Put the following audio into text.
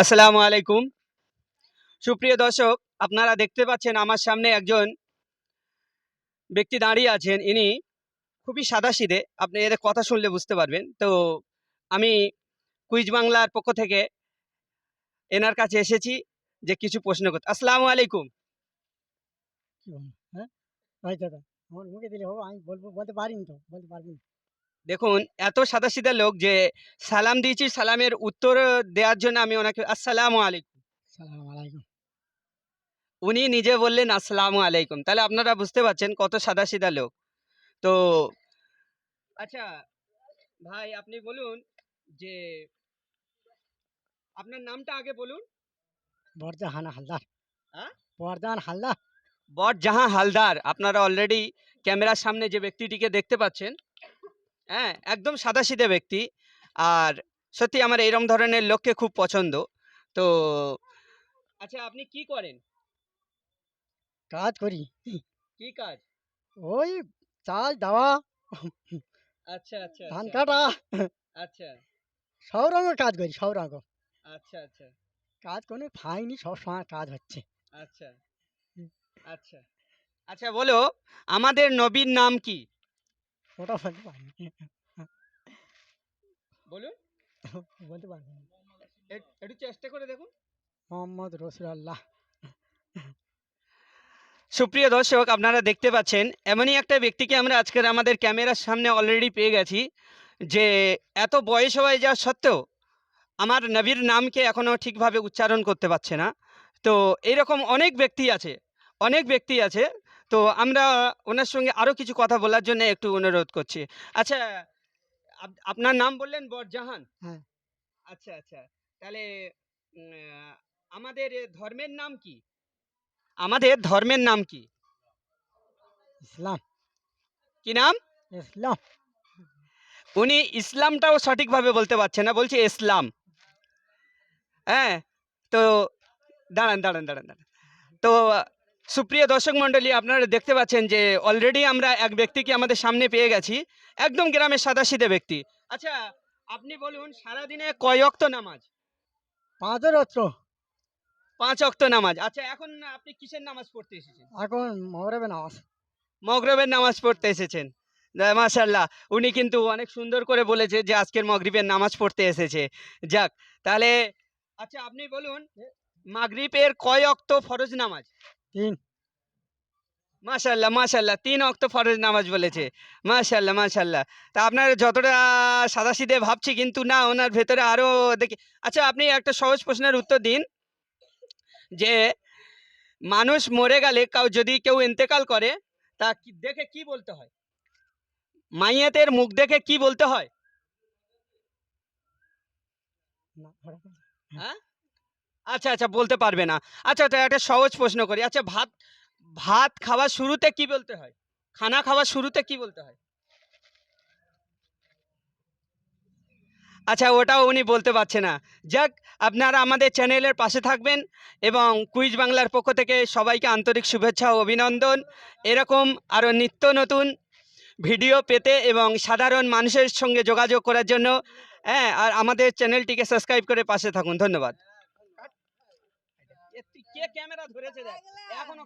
আসসালামু আলাইকুম। সুপ্রিয় দর্শক, আপনারা দেখতে পাচ্ছেন আমার সামনে একজন ব্যক্তি দাঁড়িয়ে আছেন। ইনি খুবই সাদাসিধে। আপনি এদের কথা শুনলে বুঝতে পারবেন। তো আমি কুইজ বাংলার পক্ষ থেকে এনার কাছে এসেছি যে কিছু প্রশ্ন করতে। আসসালামু আলাইকুম। কি বলবো? হ্যাঁ? ভাই দাদা, আমার মুখে দিলে হবে? আমি বলতে পারিনি তো, বলতে পারবি না। দেখুন, এত সাদাসিধা লোক যে সালাম দিয়েছি, সালামের উত্তর দেওয়ার জন্য আমি ওনাকে আসসালামু আলাইকুম। সালাম আলাইকুম। উনি নিজে বললেন আসসালামু আলাইকুম। তাহলে আপনারা বুঝতে পারছেন কত সাদাসিধা লোক। তো আচ্ছা ভাই, আপনি বলুন যে আপনার নামটা আগে বলুন। বরজাহান হালদার। হ্যাঁ? বরজাহান হালদার। বরজাহান হালদার। আপনারা অলরেডি ক্যামেরার সামনে যে ব্যক্তিটিকে দেখতে পাচ্ছেন, হ্যাঁ, একদম সাদাসিধে ব্যক্তি। আর সত্যি আমার এরকম ধরনের লোককে খুব পছন্দ। তো আচ্ছা, আপনি কি করেন? কাজ করি। কি কাজ? ওই চাল দেওয়া, আচ্ছা, আচ্ছা, ধান আচ্ছা, কাটা, আচ্ছা, সব রকমের কাজ করি, সব রকম। আচ্ছা, আচ্ছা, কাজ কোনো পাইনি, সব সময় কাজ হচ্ছে। আচ্ছা, আচ্ছা, আচ্ছা, বলো, আমাদের নবীর নাম কি? ওটা বলতে পারিনি। বলুন। বলতে পারবো না। একটু চেষ্টা করে দেখুন। মোহাম্মদ রসুল্লাহ। সুপ্রিয় দর্শক, আপনারা দেখতে পাচ্ছেন এমনই একটা ব্যক্তিকে আমরা আজকের আমাদের ক্যামেরার সামনে অলরেডি পেয়ে গেছি, যে এত বয়স হয়ে যাওয়া সত্ত্বেও আমার নবীর নামকে এখনও ঠিকভাবে উচ্চারণ করতে পারছে না। তো এরকম অনেক ব্যক্তি আছে, অনেক ব্যক্তি আছে। তো আমরা ওনার সঙ্গে আরও কিছু কথা বলার জন্য একটু অনুরোধ করছি। আচ্ছা, আপনার নাম বললেন বরজাহান। হ্যাঁ। আচ্ছা, আচ্ছা, তাহলে আমাদের ধর্মের নাম কি? আমাদের ধর্মের নাম কি? ইসলাম। কি নাম? ইসলাম। উনি ইসলামটাও সঠিকভাবে বলতে পারছে না, বলছে ইসলাম। হ্যাঁ, তো দাঁড়ান, দাঁড়ান, দাঁড়ান, দাঁড়ান। তো সুপ্রিয় দর্শক মণ্ডলী, আপনারা দেখতে পাচ্ছেন যে অলরেডি আমরা এক ব্যক্তিকে আমাদের সামনে পেয়ে গেছি, একদম গ্রামের সাদাসিধে ব্যক্তি। আচ্ছা, আপনি বলুন, সারাদিনে কয় ওয়াক্ত নামাজ? 5 অত্র। 5 ওয়াক্ত নামাজ। আচ্ছা, এখন আপনি কিসের নামাজ পড়তে এসেছেন? এখন মগরিবে নামাজ। মগরিবের নামাজ পড়তে এসেছেন। মাশাআল্লাহ, উনি কিন্তু অনেক সুন্দর করে বলেছে যে আজকের মগরিবের নামাজ পড়তে এসেছে। যাক, তাহলে আচ্ছা আপনি বলুন, মাগরিবের কয় ওয়াক্ত ফরজ নামাজ? 3। মাশাআল্লাহ, মাশাআল্লাহ, 3 ওয়াক্ত ফরজ নামাজ বলেছে। মাশাআল্লাহ, মাশাআল্লাহ। তা আপনার যতটা সাদাসিধে ভাবছি, কিন্তু না, ওনার ভেতরে আরো দেখি। আচ্ছা, আপনি একটা সহজ প্রশ্নের উত্তর দিন, যে মানুষ মরে গেলে যদি কেউ ইন্তেকাল করে, তা দেখে কি বলতে হয়? মাইয়াতের মুখ দেখে কি বলতে হয়? না, হ্যাঁ? আচ্ছা, আচ্ছা, বলতে পারবে না। আচ্ছা, আচ্ছা, একটা সহজ প্রশ্ন করি। আচ্ছা, ভাত ভাত খাওয়ার শুরুতে কি বলতে হয়? খানা খাওয়ার শুরুতে কি বলতে হয়? আচ্ছা, ওটাও উনি বলতে পারছে না। যাক, আপনারা আমাদের চ্যানেলের পাশে থাকবেন এবং কুইজ বাংলার পক্ষ থেকে সবাইকে আন্তরিক শুভেচ্ছা ও অভিনন্দন। এরকম আরও নিত্য নতুন ভিডিও পেতে এবং সাধারণ মানুষের সঙ্গে যোগাযোগ করার জন্য, হ্যাঁ, আর আমাদের চ্যানেলটিকে সাবস্ক্রাইব করে পাশে থাকুন। ধন্যবাদ। কে ক্যামেরা ধরেছে দেখ, এখনো